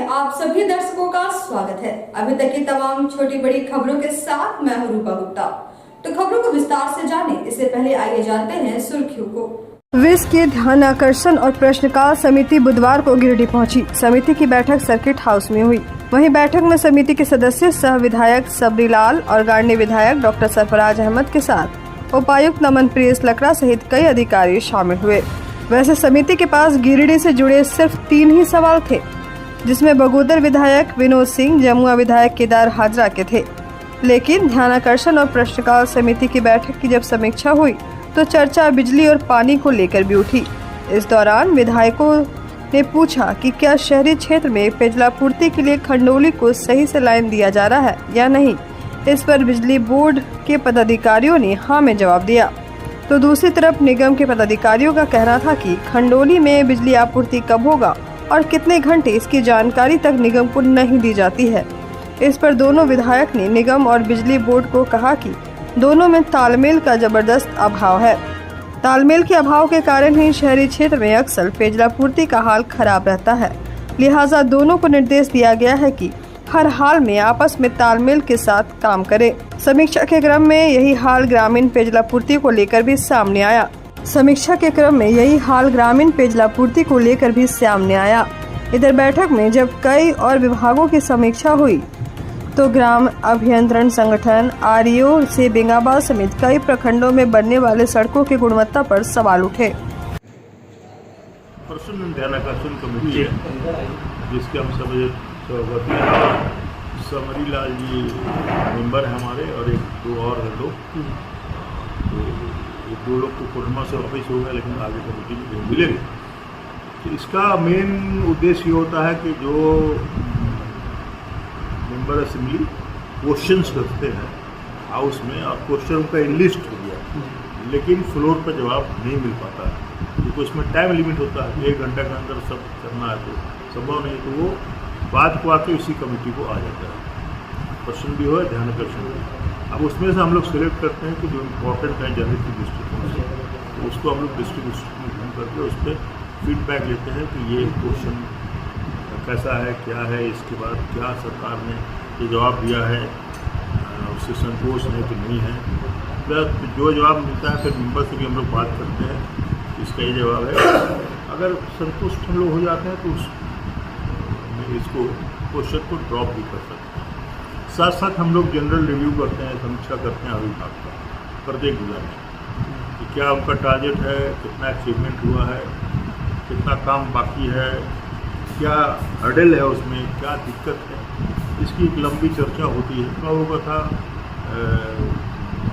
में आप सभी दर्शकों का स्वागत है। अभी तक की तमाम छोटी बड़ी खबरों के साथ मैं हूं रूपा गुप्ता। तो खबरों को विस्तार से जाने इससे पहले आइए जानते हैं सुर्खियों को। विस के ध्यान आकर्षण और प्रश्नकाल समिति बुधवार को गिरिडीह पहुंची। समिति की बैठक सर्किट हाउस में हुई। वहीं बैठक में समिति के सदस्य सह विधायक सबरी लाल और गार्डनी विधायक डॉक्टर सरफराज अहमद के साथ उपायुक्त नमन प्रियस लकड़ा सहित कई अधिकारी शामिल हुए। वैसे समिति के पास गिरिडीह से जुड़े सिर्फ 3 ही सवाल थे, जिसमें बगोदर विधायक विनोद सिंह, जमुआ विधायक केदार हाजरा के थे। लेकिन ध्यानाकर्षण और प्रश्नकाल समिति की बैठक की जब समीक्षा हुई तो चर्चा बिजली और पानी को लेकर भी उठी। इस दौरान विधायकों ने पूछा कि क्या शहरी क्षेत्र में पेयजलापूर्ति के लिए खंडोली को सही से लाइन दिया जा रहा है या नहीं। इस पर बिजली बोर्ड के पदाधिकारियों ने हाँ में जवाब दिया, तो दूसरी तरफ निगम के पदाधिकारियों का कहना था कि खंडोली में बिजली आपूर्ति कब होगा और कितने घंटे, इसकी जानकारी तक निगम को नहीं दी जाती है। इस पर दोनों विधायक ने निगम और बिजली बोर्ड को कहा कि दोनों में तालमेल का जबरदस्त अभाव है। तालमेल के अभाव के कारण ही शहरी क्षेत्र में अक्सर पेयजलापूर्ति का हाल खराब रहता है। लिहाजा दोनों को निर्देश दिया गया है कि हर हाल में आपस में तालमेल के साथ काम करें। समीक्षा के क्रम में यही हाल ग्रामीण पेयजलापूर्ति को लेकर भी सामने आया। इधर बैठक में जब कई और विभागों की समीक्षा हुई तो ग्राम अभियंत्रण संगठन आरईओ से बेंगाबाद समेत कई प्रखंडों में बनने वाले सड़कों की गुणवत्ता पर सवाल उठे। ध्यानाकर्षण कमेटी है जिसके हम सब समरी लाल जी मेंबर हैं हमारे, और 1-2 और हैं लोग। तो ये 2 लोग को कोरोना से वापस हो गए, लेकिन आगे कमेटी में मिलेंगे। तो इसका मेन उद्देश्य ये होता है कि जो मेंबर असेंबली क्वेश्चंस रखते हैं हाउस में, और क्वेश्चन का लिस्ट हो गया, लेकिन फ्लोर पर जवाब नहीं मिल पाता है क्योंकि उसमें टाइम लिमिट होता है। 1 घंटे के अंदर सब करना है तो संभव नहीं, तो वो बाद को आके उसी कमेटी को आ जाता है। क्वेश्चन भी हो, ध्यानाकर्षण भी। अब उसमें से हम लोग सिलेक्ट करते हैं कि जो इम्पोर्टेंट है जनहित की दृष्टिकोण से, तो उसको हम लोग डिस्ट्रिक्ट में घूम करके उस पर फीडबैक लेते हैं कि ये क्वेश्चन कैसा है, क्या है, इसके बाद क्या सरकार ने जो जवाब दिया है उससे संतोष है कि नहीं है। प्लस जो जवाब मिलता है फिर मेंबर से भी हम लोग बात करते हैं, इसका ये जवाब है। अगर संतुष्ट हम लोग हो जाते हैं तो इसको क्वेश्चन को ड्रॉप भी कर सकते हैं। साथ साथ हम लोग जनरल रिव्यू करते हैं, समीक्षा करते हैं हर विभाग का प्रत्येक जिला में कि क्या उनका टारगेट है, कितना अचीवमेंट हुआ है, कितना काम बाकी है, क्या हर्डल है उसमें, क्या दिक्कत है। इसकी एक लंबी चर्चा होती है। तो वो था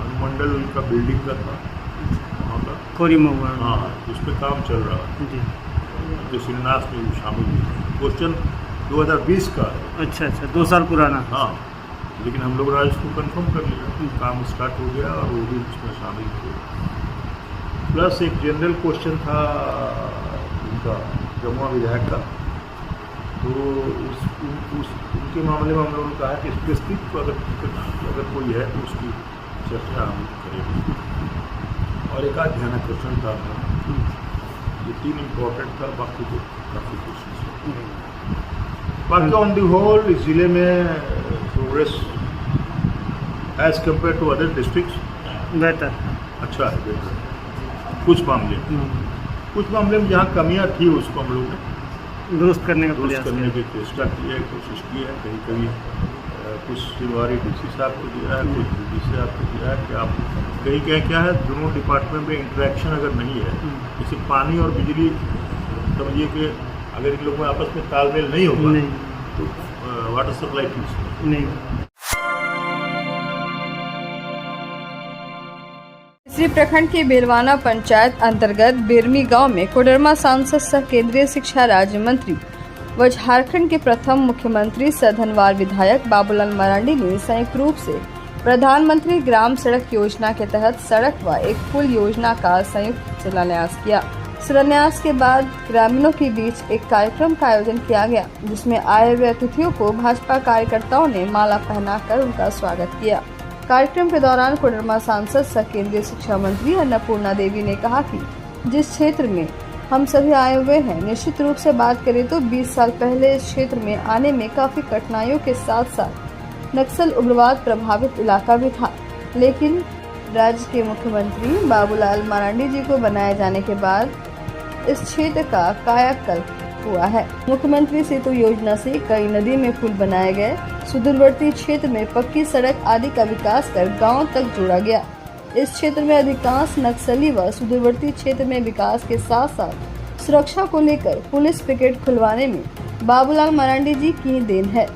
अनुमंडल का बिल्डिंग का था वहाँ का खोरी महुआ, हाँ, उस पर काम चल रहा है जो शिलान्यास में शामिल हुई। क्वेश्चन 2020 का है। अच्छा 2 साल पुराना। हाँ, लेकिन हम लोग राज को कंफर्म कर लिया, काम स्टार्ट हो गया और वो भी उसमें शामिल थे। प्लस एक जनरल क्वेश्चन था उनका जमुआ विधायक का, तो उनके मामले में हम लोगों ने कहा कि स्पेसिफिक अगर कोई है तो उसकी चर्चा हम करेंगे। और एक आध ध्यानाकर्षण था, ये 3 इम्पोर्टेंट था, बाकी तो काफ़ी क्वेश्चन। बाकी ऑन दी होल इस जिले में progress as compared to other districts बेहतर, अच्छा है, बेहतर। कुछ मामले में जहाँ कमियाँ थी उसको हम लोग ने दुरुस्त करने की चेष्टा की है, कोशिश की है। कहीं कुछ जिम्मेवारी डीसी साहब को दिया है, कुछ डीसी साहब को दिया है कि आप कहीं क्या है, दोनों डिपार्टमेंट में इंटरेक्शन अगर नहीं है, जैसे पानी और बिजली, समझिए कि अगर इन लोगों में आपस में तालमेल नहीं होगा तो वाटर सप्लाई ठीक नहीं। इसी प्रखंड के बेलवाना पंचायत अंतर्गत बिरमी गांव में कोडरमा सांसद सह केंद्रीय शिक्षा राज्य मंत्री व झारखंड के प्रथम मुख्यमंत्री सधनवार विधायक बाबूलाल मरांडी ने संयुक्त रूप से प्रधानमंत्री ग्राम सड़क योजना के तहत सड़क व एक पुल योजना का संयुक्त शिलान्यास किया। शिलान्यास के बाद ग्रामीणों के बीच एक कार्यक्रम का आयोजन किया गया, जिसमें आए हुए अतिथियों को भाजपा कार्यकर्ताओं ने माला पहनाकर उनका स्वागत किया। कार्यक्रम के दौरान कोडरमा सांसद सह केंद्रीय शिक्षा मंत्री अन्नपूर्णा देवी ने कहा कि जिस क्षेत्र में हम सभी आए हुए हैं। निश्चित रूप से बात करें तो 20 साल पहले इस क्षेत्र में आने में काफी कठिनाइयों के साथ साथ नक्सल उग्रवाद प्रभावित इलाका भी था, लेकिन राज्य के मुख्यमंत्री बाबूलाल मरांडी जी को बनाए जाने के बाद इस क्षेत्र का कायाकल्प हुआ है। मुख्यमंत्री सेतु योजना से कई नदी में पुल बनाए गए, सुदूरवर्ती क्षेत्र में पक्की सड़क आदि का विकास कर गांव तक जोड़ा गया। इस क्षेत्र में अधिकांश नक्सली व सुदूरवर्ती क्षेत्र में विकास के साथ साथ सुरक्षा को लेकर पुलिस पिकेट खुलवाने में बाबूलाल मरांडी जी की देन है।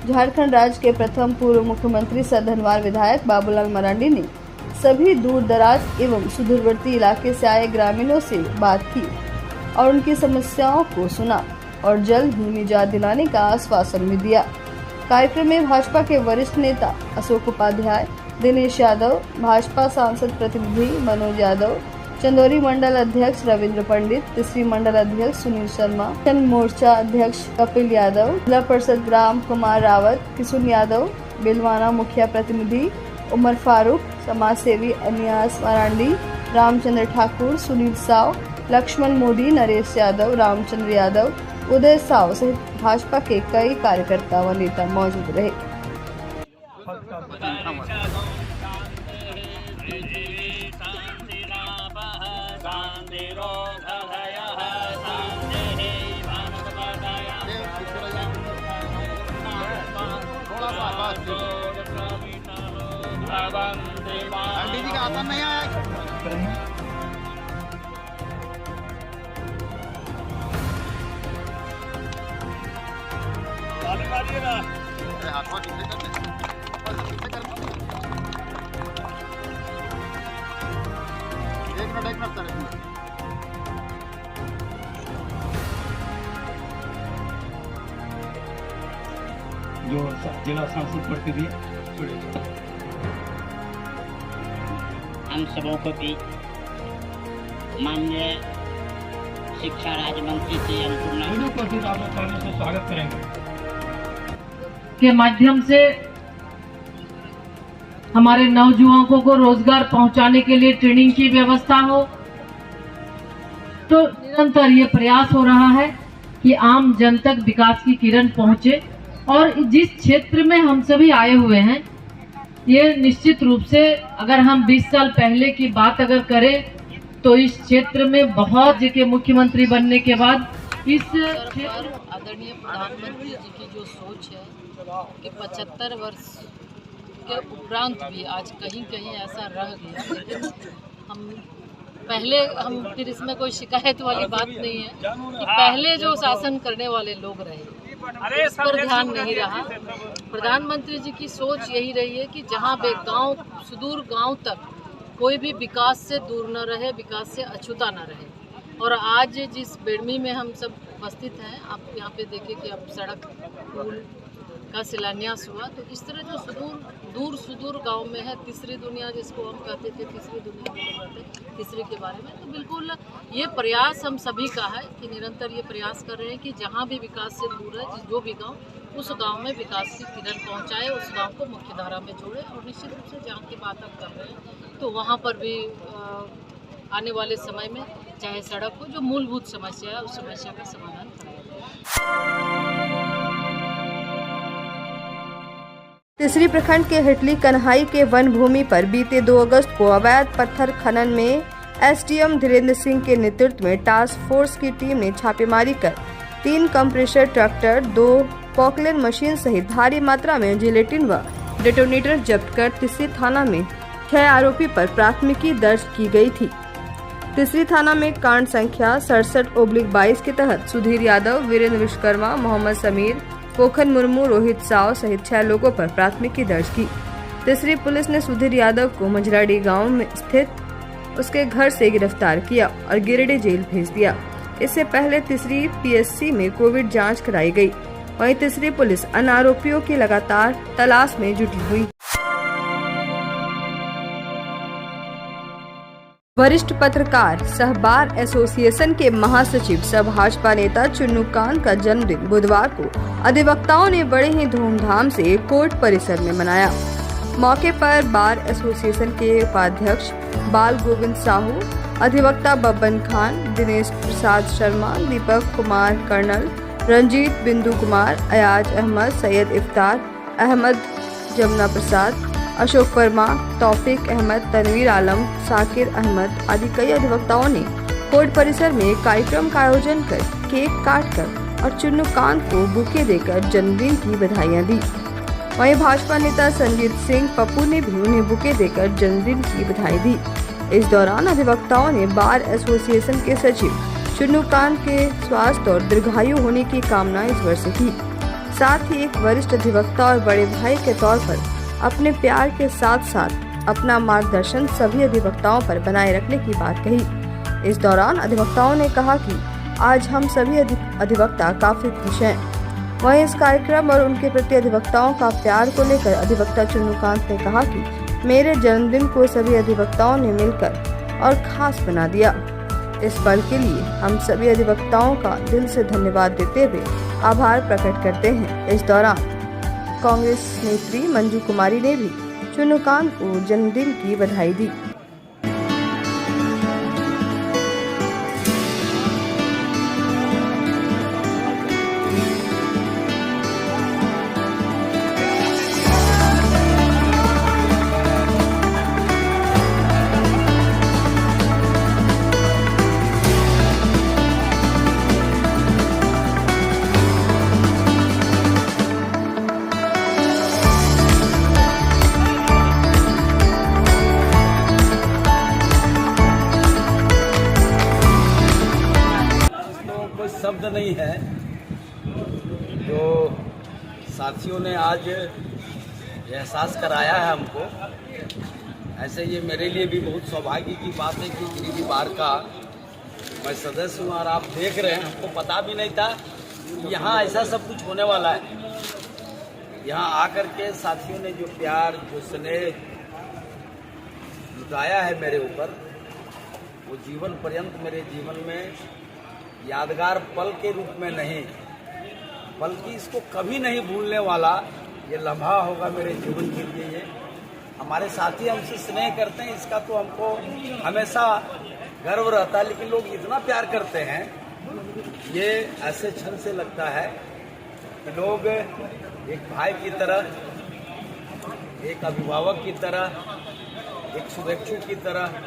झारखंड राज्य के प्रथम पूर्व मुख्यमंत्री सह धनवार विधायक बाबूलाल मरांडी ने सभी दूर दराज एवं सुदूरवर्ती इलाके से आए ग्रामीणों से बात की और उनकी समस्याओं को सुना और जल्द ही निजात दिलाने का आश्वासन भी दिया। कार्यक्रम में भाजपा के वरिष्ठ नेता अशोक उपाध्याय, दिनेश यादव, भाजपा सांसद प्रतिनिधि मनोज यादव, चंदौरी मंडल अध्यक्ष रविंद्र पंडित, तीसरी मंडल अध्यक्ष सुनील शर्मा, जन मोर्चा अध्यक्ष कपिल यादव, जिला परिषद राम कुमार रावत, किशुन यादव, बिलवाना मुखिया प्रतिनिधि उमर फारूक, समाज सेवी अनियास मरांडी, रामचंद्र ठाकुर, सुनील साव, लक्ष्मण मोदी, नरेश यादव, रामचंद्र यादव, उदय साव सहित भाजपा के कई कार्यकर्ता व नेता मौजूद रहे। आंटी जी का आता नहीं आया। एक मिनट सर। जो जिला सांसद प्रतिनिधि हम सबों को भी माननीय शिक्षा राज्य मंत्री से अन्नपूर्णा से स्वागत करेंगे के माध्यम से हमारे नौजुवानों को रोजगार पहुंचाने के लिए ट्रेनिंग की व्यवस्था हो। तो निरंतर ये प्रयास हो रहा है कि आम जन तक विकास की किरण पहुंचे और जिस क्षेत्र में हम सभी आए हुए हैं, ये निश्चित रूप से अगर हम 20 साल पहले की बात अगर करें तो इस क्षेत्र में बहुत जगह मुख्यमंत्री बनने के बाद इस क्षेत्र आदरणीय प्रधानमंत्री जी की जो सोच है कि 75 वर्ष के उपरांत भी आज कहीं कहीं ऐसा रह गया, लेकिन हम फिर इसमें कोई शिकायत वाली बात नहीं है कि पहले जो शासन करने वाले लोग रहे इस पर ध्यान नहीं रहा। प्रधानमंत्री जी की सोच यही रही है कि जहाँ बे गाँव सुदूर गाँव तक कोई भी विकास से दूर न रहे, विकास से अछूता न रहे। और आज जिस बेड़मी में हम सब उपस्थित हैं, आप यहाँ पे देखें कि अब सड़क पुल का शिलान्यास हुआ, तो इस तरह जो सुदूर गांव में है, तीसरी दुनिया जिसको हम कहते थे, तीसरी दुनिया में कहते तीसरी के बारे में, तो बिल्कुल ये प्रयास हम सभी का है कि निरंतर ये प्रयास कर रहे हैं कि जहाँ भी विकास से दूर है, जो भी गाँव, उस गाँव में विकास की किरण पहुँचाए, उस गाँव को मुख्यधारा में जोड़े। और निश्चित रूप से जहाँ की बात आप कर रहे हैं तो वहाँ पर भी आने वाले समय में चाहे सड़क हो, जो मूलभूत समस्या है उस समस्या का समाधान कराया। तीसरी प्रखंड के हिटली कन्हाई के वन भूमि पर बीते 2 अगस्त को अवैध पत्थर खनन में एसडीएम धीरेन्द्र सिंह के नेतृत्व में टास्क फोर्स की टीम ने छापेमारी कर 3 कंप्रेसर ट्रैक्टर, 2 पॉकलेन मशीन सहित भारी मात्रा में जिलेटिन व डेटोनेटर जब्त कर तीसरी थाना में 6 आरोपी पर प्राथमिकी दर्ज की गई थी। तीसरी थाना में कांड संख्या 67/22 के तहत सुधीर यादव, वीरेंद्र विश्वकर्मा, मोहम्मद समीर, पोखन मुर्मू, रोहित साव सहित 6 लोगों पर प्राथमिकी दर्ज की। तीसरी पुलिस ने सुधीर यादव को मंझराडी गांव में स्थित उसके घर से गिरफ्तार किया और गिरिडीह जेल भेज दिया। इससे पहले तीसरी पीएससी में कोविड जांच कराई गई। वहीं तीसरी पुलिस अन्य आरोपियों की लगातार तलाश में जुटी हुई। वरिष्ठ पत्रकार सह बार एसोसिएशन के महासचिव सह भाजपा नेता चुन्नू कांत का जन्मदिन बुधवार को अधिवक्ताओं ने बड़े ही धूमधाम से कोर्ट परिसर में मनाया। मौके पर बार एसोसिएशन के उपाध्यक्ष बाल गोविंद साहू, अधिवक्ता बब्बन खान, दिनेश प्रसाद शर्मा, दीपक कुमार कर्नल, रंजीत बिंदु कुमार, अयाज अहमद, सैयद इफ्तार अहमद, जमुना प्रसाद, अशोक वर्मा, तौफीक अहमद, तनवीर आलम, साकिर अहमद आदि कई अधिवक्ताओं ने कोर्ट परिसर में कार्यक्रम का आयोजन कर केक काटकर और चुन्नूकांत को बुके देकर जन्मदिन की बधाइयां दी। वहीं भाजपा नेता संजीत सिंह पप्पू ने भी उन्हें बुके देकर जन्मदिन की बधाई दी। इस दौरान अधिवक्ताओं ने बार एसोसिएशन के सचिव चुन्नूकांत के स्वास्थ्य और दीर्घायु होने की कामना ईश्वर से की। साथ ही एक वरिष्ठ अधिवक्ता और बड़े भाई के तौर पर अपने प्यार के साथ साथ अपना मार्गदर्शन सभी अधिवक्ताओं पर बनाए रखने की बात कही। इस दौरान अधिवक्ताओं ने कहा कि आज हम सभी अधिवक्ता काफी खुश हैं। वहीं इस कार्यक्रम और उनके प्रति अधिवक्ताओं का प्यार को लेकर अधिवक्ता चुन्नूकांत ने कहा कि मेरे जन्मदिन को सभी अधिवक्ताओं ने मिलकर और खास बना दिया। इस पल के लिए हम सभी अधिवक्ताओं का दिल से धन्यवाद देते हुए आभार प्रकट करते हैं। इस दौरान कांग्रेस नेत्री मंजू कुमारी ने भी चुन्नूकांत को जन्मदिन की बधाई दी। शब्द नहीं है जो साथियों ने आज एहसास कराया है हमको। ऐसे ये मेरे लिए भी बहुत सौभाग्य की बात है कि पहली बार का मैं सदस्य हूँ और आप देख रहे हैं। हमको पता भी नहीं था कि यहाँ ऐसा सब कुछ होने वाला है। यहाँ आकर के साथियों ने जो प्यार, जो स्नेह लुटाया है मेरे ऊपर, वो जीवन पर्यंत मेरे जीवन में यादगार पल के रूप में नहीं, बल्कि इसको कभी नहीं भूलने वाला ये लम्हा होगा मेरे जीवन के लिए। ये हमारे साथी हमसे स्नेह करते हैं, इसका तो हमको हमेशा गर्व रहता है। लेकिन लोग इतना प्यार करते हैं, ये ऐसे क्षण से लगता है कि लोग एक भाई की तरह, एक अभिभावक की तरह, एक शुभेच्छु की तरह,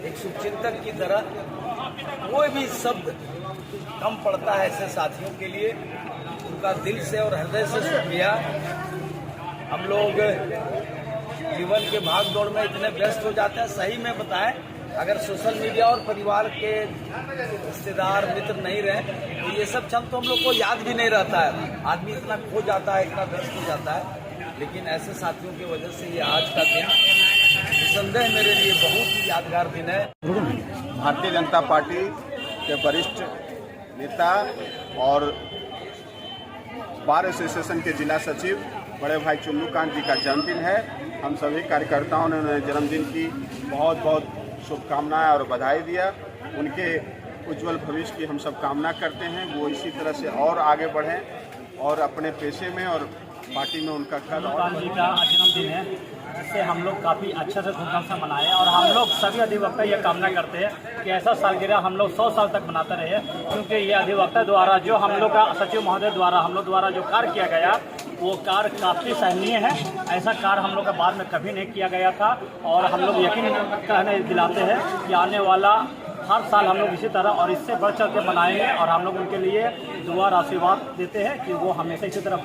एक शुभचिंतक की तरह, कोई भी शब्द कम पड़ता है ऐसे साथियों के लिए। उनका दिल से और हृदय से शुक्रिया। हम लोग जीवन के भाग दौड़ में इतने व्यस्त हो जाते हैं, सही में बताएं, अगर सोशल मीडिया और परिवार के रिश्तेदार मित्र नहीं रहे तो ये सब क्षण तो हम लोग को याद भी नहीं रहता है। आदमी इतना खो जाता है, इतना व्यस्त हो जाता है। लेकिन ऐसे साथियों की वजह से ये आज का दिन निसंदेह मेरे लिए बहुत ही यादगार दिन है। भारतीय जनता पार्टी के वरिष्ठ नेता और बार एसोसिएशन के जिला सचिव बड़े भाई चुन्नूकांत जी का जन्मदिन है। हम सभी कार्यकर्ताओं ने उन्हें जन्मदिन की बहुत बहुत शुभकामनाएं और बधाई दिया। उनके उज्जवल भविष्य की हम सब कामना करते हैं। वो इसी तरह से और आगे बढ़ें और अपने पेशे में और पार्टी में उनका घर। चुन्नूकांत जी का जन्मदिन है, जिससे हम लोग काफ़ी अच्छे से धूमधाम से मनाए और हम लोग सभी अधिवक्ता ये कामना करते हैं कि ऐसा सालगिरह हम लोग 100 साल तक मनाते रहे। क्योंकि ये अधिवक्ता द्वारा जो हम लोग का सचिव महोदय द्वारा हम लोग द्वारा जो कार्य किया गया वो कार्य काफ़ी सराहनीय है। ऐसा कार्य हम लोग का बाद में कभी नहीं किया गया था और हम लोग यकीन कहने दिलाते हैं कि आने वाला हर साल हम लोग इसी तरह और इससे बढ़ चढ़ के मनाएंगे और हम लोग उनके लिए दुआ और आशीर्वाद देते हैं कि वो हमेशा इसी तरह